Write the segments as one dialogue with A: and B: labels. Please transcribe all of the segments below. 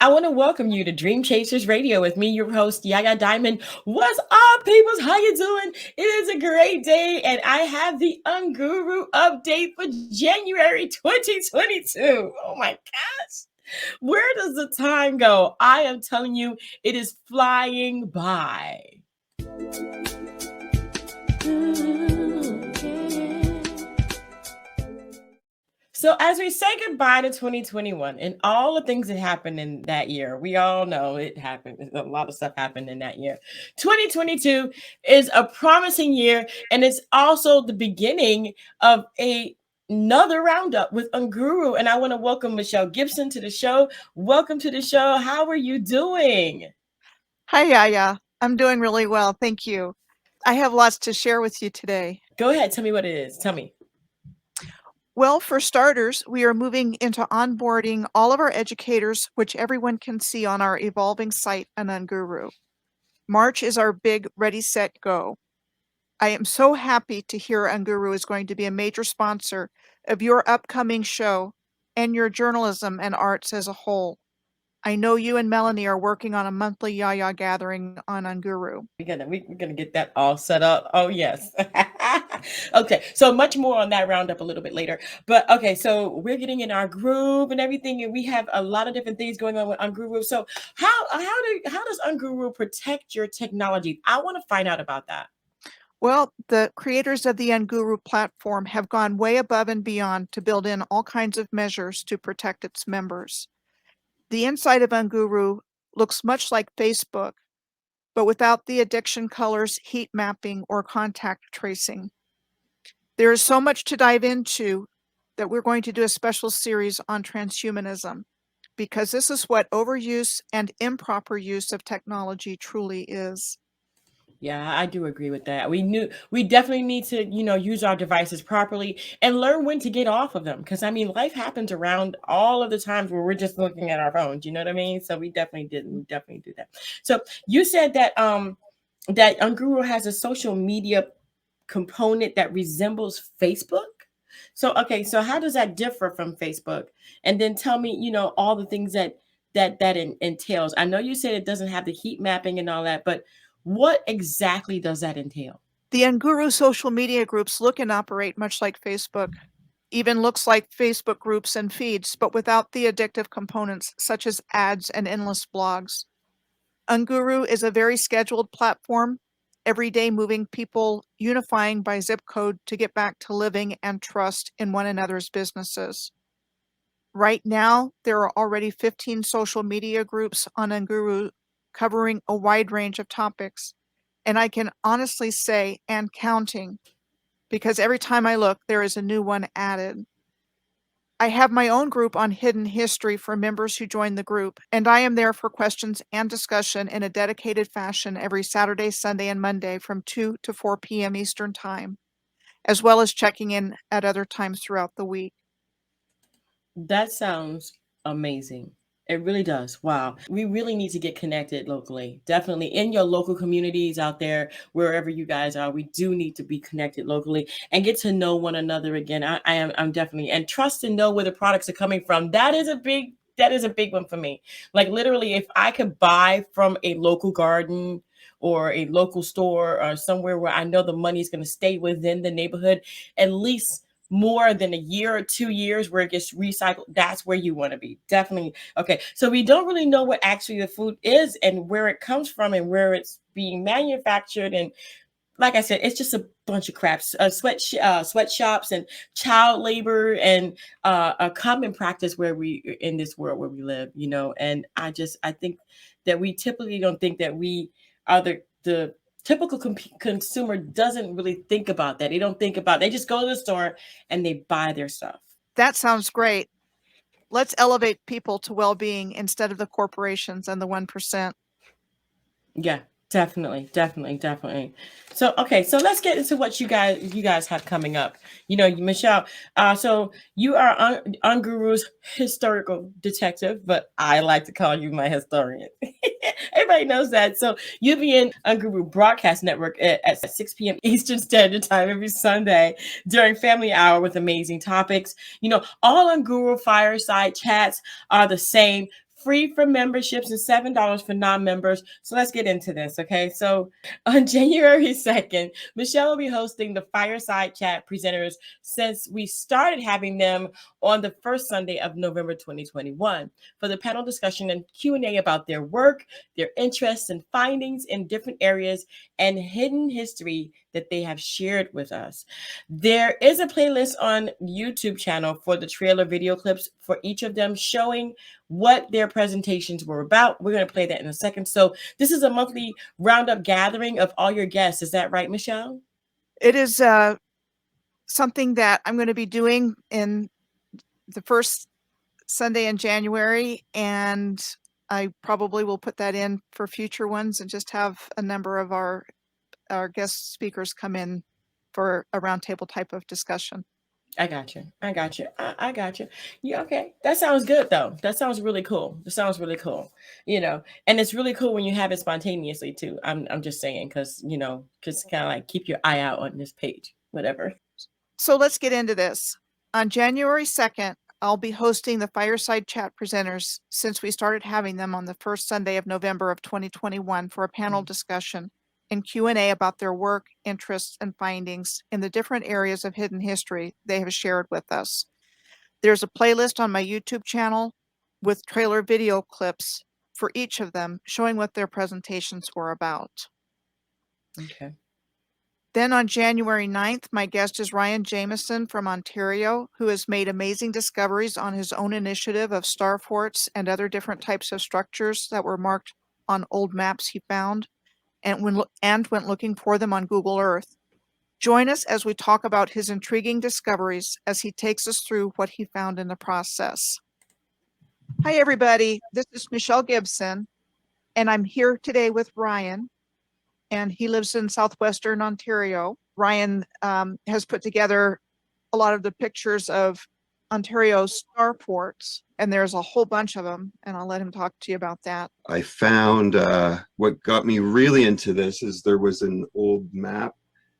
A: I want to welcome you to Dream Chasers Radio with me, your host, Yaya Diamond. What's up, peoples? How you doing? It is a great day, and I have the Unguru update for January 2022. Oh my gosh. Where does the time go? I am telling you, it is flying by. So, as we say goodbye to 2021 and all the things that happened in that year, we all know it happened. A lot of stuff happened in that year. 2022 is a promising year, and it's also the beginning of another roundup with Unguru. And I want to welcome Michelle Gibson to the show. Welcome to the show. How are you doing?
B: Hi, Yaya. I'm doing really well, thank you. I have lots to share with you today.
A: Go ahead. Tell me what it is. Tell me.
B: Well, for starters, we are moving into onboarding all of our educators, which everyone can see on our evolving site on Unguru. March is our big ready, set, go. I am so happy to hear Unguru is going to be a major sponsor of your upcoming show and your journalism and arts as a whole. I know you and Melanie are working on a monthly Yaya gathering on Unguru.
A: We're gonna get that all set up. Oh yes. Okay, so much more on that roundup a little bit later. But okay, so we're getting in our groove and everything, and we have a lot of different things going on with Unguru. So how does Unguru protect your technology? I want to find out about that.
B: Well, the creators of the Unguru platform have gone way above and beyond to build in all kinds of measures to protect its members. The inside of Unguru looks much like Facebook, but without the addiction colors, heat mapping, or contact tracing. There is so much to dive into that we're going to do a special series on transhumanism, because this is what overuse and improper use of technology truly is.
A: Yeah, I do agree with that. We definitely need to, use our devices properly and learn when to get off of them. Because I mean, life happens around all of the times where we're just looking at our phones. You know what I mean? So we definitely do that. So you said that Unguru has a social media component that resembles Facebook. So okay, so how does that differ from Facebook? And then tell me, all the things that entails. I know you said it doesn't have the heat mapping and all that, but what exactly does that entail?
B: The Unguru social media groups look and operate much like Facebook, even looks like Facebook groups and feeds, but without the addictive components such as ads and endless blogs. Unguru is a very scheduled platform, every day moving people, unifying by zip code to get back to living and trust in one another's businesses. Right now, there are already 15 social media groups on Unguru covering a wide range of topics. And I can honestly say, and counting, because every time I look, there is a new one added. I have my own group on hidden history for members who join the group, and I am there for questions and discussion in a dedicated fashion every Saturday, Sunday, and Monday from 2 to 4 p.m. Eastern Time, as well as checking in at other times throughout the week.
A: That sounds amazing. It really does. Wow. We really need to get connected locally. Definitely in your local communities out there, wherever you guys are, we do need to be connected locally and get to know one another again. I'm definitely and trust and know where the products are coming from. That is a big one for me. Like literally, if I could buy from a local garden or a local store or somewhere where I know the money is going to stay within the neighborhood, at least more than a year or 2 years where it gets recycled, that's where you want to be. Definitely. Okay. So we don't really know what actually the food is and where it comes from and where it's being manufactured. And like I said, it's just a bunch of craps, sweatshops and child labor and a common practice where we in this world where we live, and I think that we typically don't think that we are the typical consumer doesn't really think about that. They don't think about, they just go to the store and they buy their stuff.
B: That sounds great. Let's elevate people to well being instead of the corporations and the 1%.
A: Yeah, definitely, definitely, definitely. So okay, so let's get into what you guys have coming up. Michelle. So you are Unguru's historical detective, but I like to call you my historian. Everybody knows that. So you'll be in Unguru Broadcast Network at 6 p.m. Eastern Standard Time every Sunday during Family Hour with amazing topics. All Unguru fireside chats are the same. free for memberships and $7 for non-members. So let's get into this, okay? So on January 2nd, Michelle will be hosting the Fireside Chat presenters since we started having them on the first Sunday of November 2021 for the panel discussion and Q&A about their work, their interests and findings in different areas, and hidden history that they have shared with us. There is a playlist on YouTube channel for the trailer video clips for each of them showing what their presentations were about. We're going to play that in a second. So this is a monthly roundup gathering of all your guests. Is that right, Michelle?
B: It is something that I'm going to be doing in the first Sunday in January, and I probably will put that in for future ones and just have a number of our guest speakers come in for a roundtable type of discussion.
A: I got you. I got you. I got you. Yeah, okay. That sounds good though. That sounds really cool. That sounds really cool. And it's really cool when you have it spontaneously too. I'm just saying because because kind of like keep your eye out on this page, whatever.
B: So let's get into this. On January 2nd, I'll be hosting the Fireside Chat presenters since we started having them on the first Sunday of November of 2021 for a panel discussion and Q&A about their work, interests, and findings in the different areas of hidden history they have shared with us. There's a playlist on my YouTube channel with trailer video clips for each of them showing what their presentations were about.
A: Okay.
B: Then on January 9th, my guest is Ryan Jameson from Ontario, who has made amazing discoveries on his own initiative of star forts and other different types of structures that were marked on old maps he found and went looking for them on Google Earth. Join us as we talk about his intriguing discoveries as he takes us through what he found in the process. Hi, everybody. This is Michelle Gibson, and I'm here today with Ryan, and he lives in southwestern Ontario. Ryan has put together a lot of the pictures of Ontario's star forts, and there's a whole bunch of them, and I'll let him talk to you about that.
C: I found what got me really into this is there was an old map.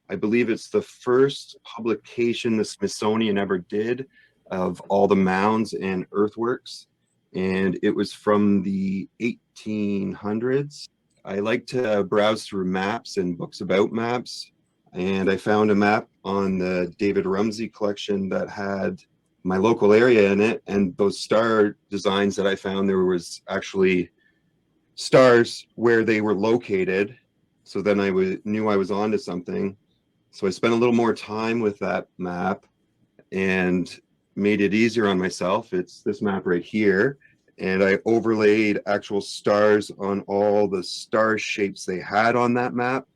C: I believe it's the first publication the Smithsonian ever did of all the mounds and earthworks, and it was from the 1800s. I like to browse through maps and books about maps, and I found a map on the David Rumsey collection that had my local area in it, and those star designs that I found, there was actually stars where they were located. So then I knew I was onto something. So I spent a little more time with that map and made it easier on myself. It's this map right here. And I overlaid actual stars on all the star shapes they had on that map.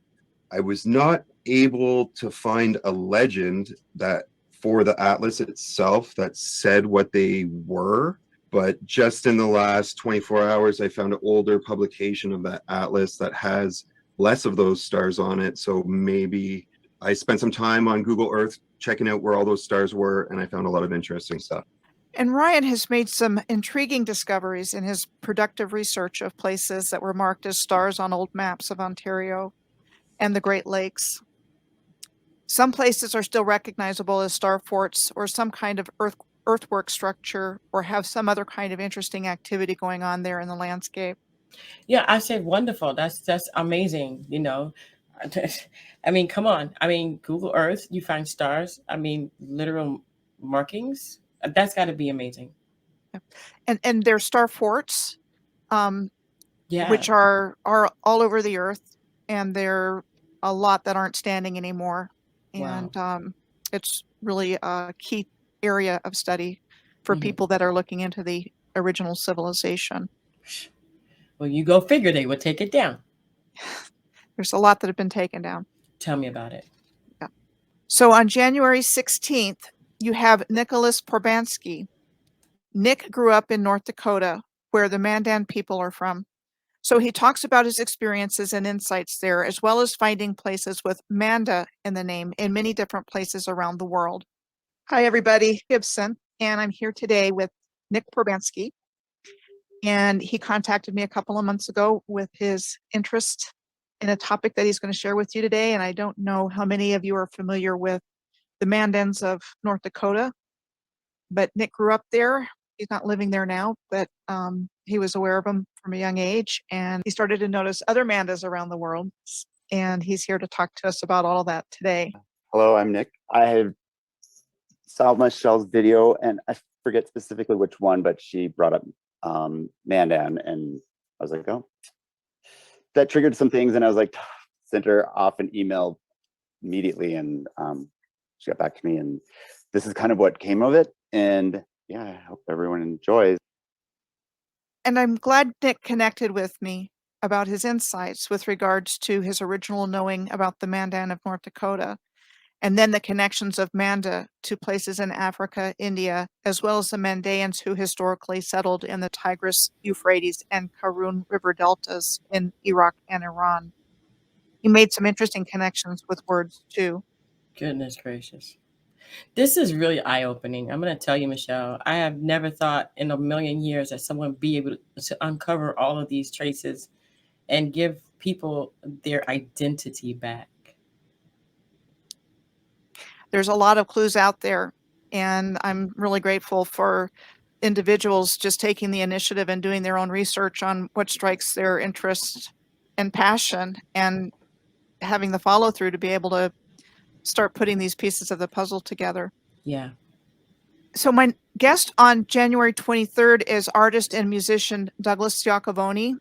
C: I was not able to find a legend that for the atlas itself that said what they were, but just in the last 24 hours, I found an older publication of that atlas that has less of those stars on it. So maybe I spent some time on Google Earth checking out where all those stars were, and I found a lot of interesting stuff.
B: And Ryan has made some intriguing discoveries in his productive research of places that were marked as stars on old maps of Ontario and the Great Lakes. Some places are still recognizable as star forts or some kind of earthwork structure or have some other kind of interesting activity going on there in the landscape.
A: Yeah, I said wonderful. That's amazing. I mean, come on. I mean, Google Earth, you find stars. I mean, literal markings. That's got to be amazing.
B: And they're star forts,
A: Yeah.
B: which are all over the earth, and there are a lot that aren't standing anymore.
A: Wow.
B: And it's really a key area of study for people that are looking into the original civilization.
A: Well, you go figure they would take it down.
B: There's a lot that have been taken down.
A: Tell me about it.
B: Yeah. So on January 16th, you have Nicholas Porbanski. Nick grew up in North Dakota, where the Mandan people are from. So he talks about his experiences and insights there, as well as finding places with Manda in the name in many different places around the world. Hi, everybody. Gibson, and I'm here today with Nick Porbanski. And he contacted me a couple of months ago with his interest in a topic that he's going to share with you today. And I don't know how many of you are familiar with the Mandans of North Dakota, but Nick grew up there He's not living there now, but he was aware of them from a young age, and he started to notice other mandas around the world. And he's here to talk to us about all of that today.
D: Hello, I'm Nick. I have saw Michelle's video, and I forget specifically which one, but she brought up Mandan, and I was like, oh, that triggered some things, and I was like, sent her off an email immediately, and she got back to me, and this is kind of what came of it. And yeah, I hope everyone enjoys.
B: And I'm glad Nick connected with me about his insights with regards to his original knowing about the Mandan of North Dakota, and then the connections of Manda to places in Africa, India, as well as the Mandaeans who historically settled in the Tigris, Euphrates, and Karun River deltas in Iraq and Iran. He made some interesting connections with words too.
A: Goodness gracious. This is really eye-opening. I'm going to tell you, Michelle, I have never thought in a million years that someone would be able to uncover all of these traces and give people their identity back.
B: There's a lot of clues out there, and I'm really grateful for individuals just taking the initiative and doing their own research on what strikes their interest and passion, and having the follow through to be able to start putting these pieces of the puzzle together.
A: Yeah.
B: So my guest on January 23rd is artist and musician Douglas Giacovoni,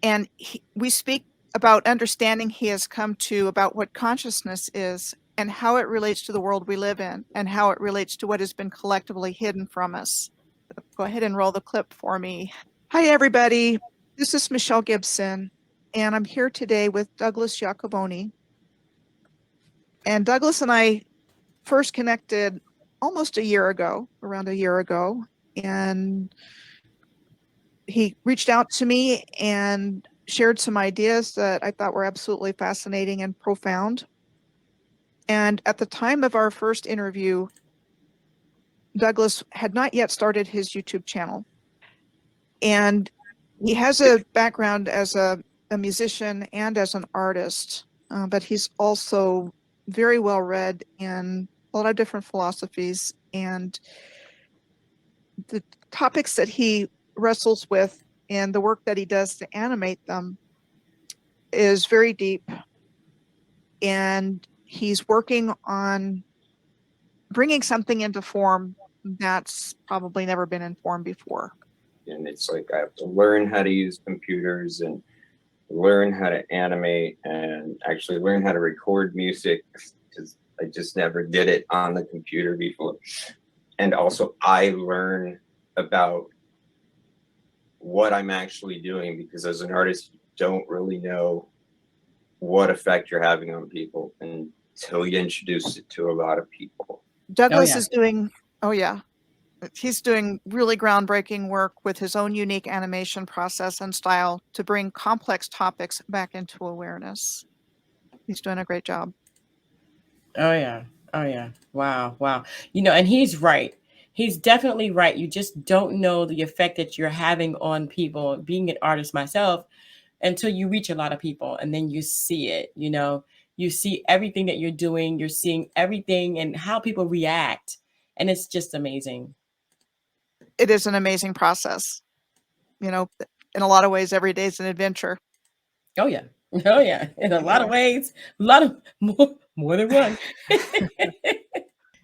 B: and we speak about understanding he has come to about what consciousness is and how it relates to the world we live in and how it relates to what has been collectively hidden from us. Go ahead and roll the clip for me. Hi, everybody. This is Michelle Gibson, and I'm here today with Douglas Giacovoni. And Douglas and I first connected almost around a year ago, and he reached out to me and shared some ideas that I thought were absolutely fascinating and profound. And at the time of our first interview, Douglas had not yet started his YouTube channel. And he has a background as a musician and as an artist, but he's also very well read in a lot of different philosophies. And the topics that he wrestles with and the work that he does to animate them is very deep. And he's working on bringing something into form that's probably never been in form before.
E: And it's like I have to learn how to use computers and learn how to animate and actually learn how to record music, because I just never did it on the computer before. And also I learn about what I'm actually doing, because as an artist, you don't really know what effect you're having on people until you introduce it to a lot of people.
B: Douglas is doing, he's doing really groundbreaking work with his own unique animation process and style to bring complex topics back into awareness. He's doing a great job.
A: Oh, yeah. Oh, yeah. Wow. Wow. And he's right. He's definitely right. You just don't know the effect that you're having on people, being an artist myself, until you reach a lot of people, and then you see it. You see everything that you're doing. You're seeing everything and how people react. And it's just amazing.
B: It is an amazing process. In a lot of ways, every day is an adventure.
A: Oh, yeah. Oh, yeah. In a lot of ways, a lot of more than one.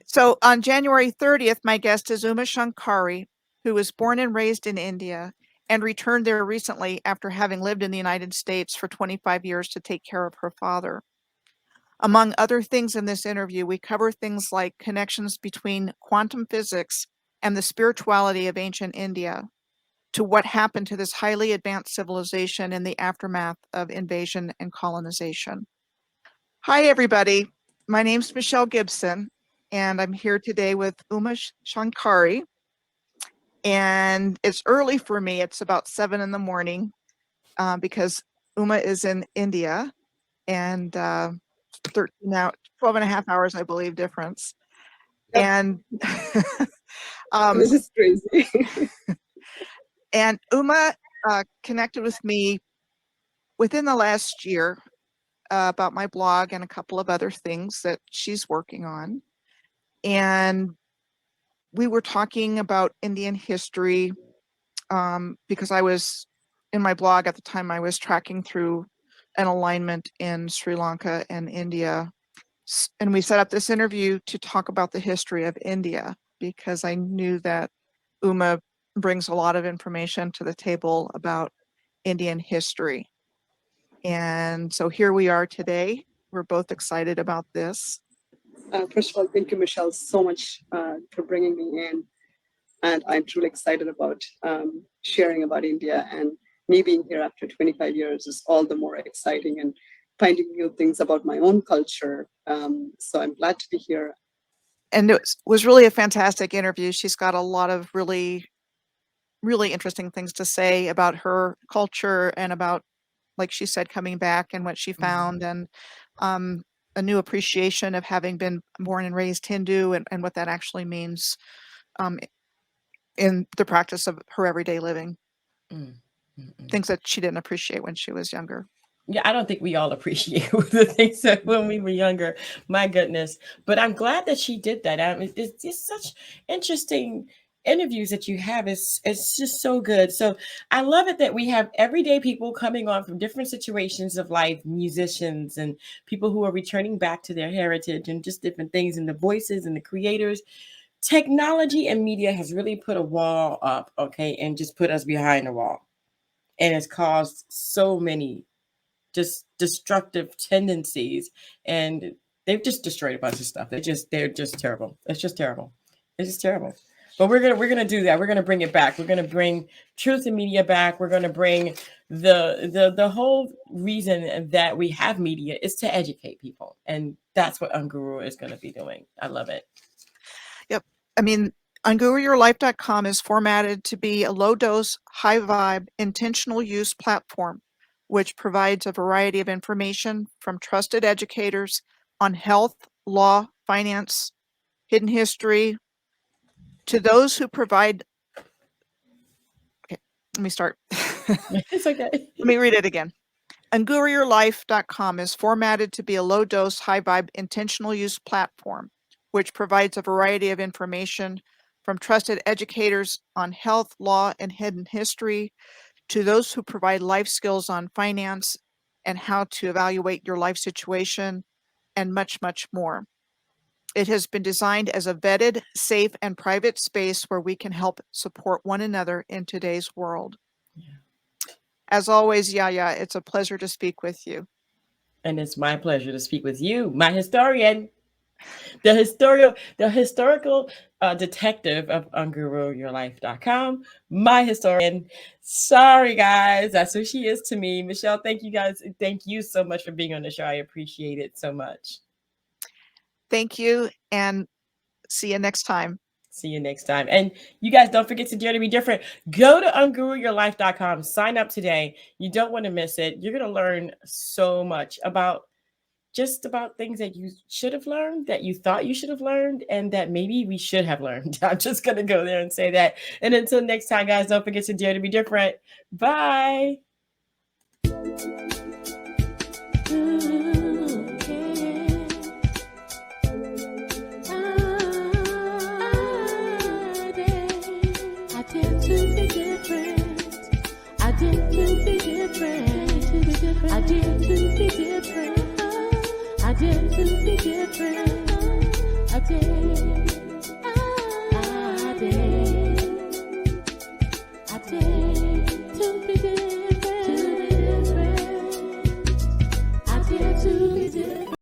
B: So on January 30th, my guest is Uma Shankari, who was born and raised in India and returned there recently after having lived in the United States for 25 years to take care of her father. Among other things in this interview, we cover things like connections between quantum physics and the spirituality of ancient India, to what happened to this highly advanced civilization in the aftermath of invasion and colonization. Hi, everybody. My name's Michelle Gibson, and I'm here today with Uma Shankari. And it's early for me. It's about 7 in the morning because Uma is in India, and 13 now, 12 and a half hours, I believe, difference. And
F: this is crazy.
B: And Uma connected with me within the last year about my blog and a couple of other things that she's working on. And we were talking about Indian history because I was in my blog at the time, I was tracking through an alignment in Sri Lanka and India. And we set up this interview to talk about the history of India because I knew that Uma brings a lot of information to the table about Indian history. And so here we are today. We're both excited about this.
F: First of all, thank you, Michelle, so much for bringing me in. And I'm truly excited about sharing about India, and me being here after 25 years is all the more exciting, and finding new things about my own culture. So I'm glad to be here.
B: And it was really a fantastic interview. She's got a lot of really, really interesting things to say about her culture and about, like she said, coming back and what she found, and a new appreciation of having been born and raised Hindu and what that actually means in the practice of her everyday living. Things that she didn't appreciate when she was younger.
A: Yeah, I don't think we all appreciate the things that when we were younger. My goodness. But I'm glad that she did that. I mean, it's such interesting interviews that you have. It's just so good. So I love it that we have everyday people coming on from different situations of life, musicians and people who are returning back to their heritage and just different things, and the voices and the creators. Technology and media has really put a wall up, okay, and just put us behind the wall. And it's caused so many just destructive tendencies, and they've just destroyed a bunch of stuff. They're just terrible. It's just terrible. It's just terrible. But we're gonna do that. We're gonna bring it back. We're gonna bring truth and media back. We're gonna bring the whole reason that we have media is to educate people, and that's what Unguru is gonna be doing. I love it.
B: Yep. I mean, unguruyourlife.com is formatted to be a low-dose, high-vibe, intentional use platform, which provides a variety of information from trusted educators on health, law, finance, hidden history, to those who provide... Okay, let me start.
A: It's okay.
B: Let me read it again. unguruyourlife.com is formatted to be a low-dose, high-vibe, intentional use platform, which provides a variety of information from trusted educators on health, law, and hidden history, to those who provide life skills on finance and how to evaluate your life situation, and much, much more. It has been designed as a vetted, safe, and private space where we can help support one another in today's world. Yeah. As always, Yaya, it's a pleasure to speak with you.
A: And it's my pleasure to speak with you, my historian. The historical detective of unguruyourlife.com, my historian. Sorry, guys, that's who she is to me. Michelle, thank you guys. Thank you so much for being on the show. I appreciate it so much.
B: Thank you, and see you next time.
A: See you next time. And you guys, don't forget to dare to be different. Go to unguruyourlife.com. Sign up today. You don't want to miss it. You're going to learn so much about things that you should have learned, that you thought you should have learned, and that maybe we should have learned. I'm just going to go there and say that. And until next time, guys, don't forget to dare to be different. Bye. I dare to be different.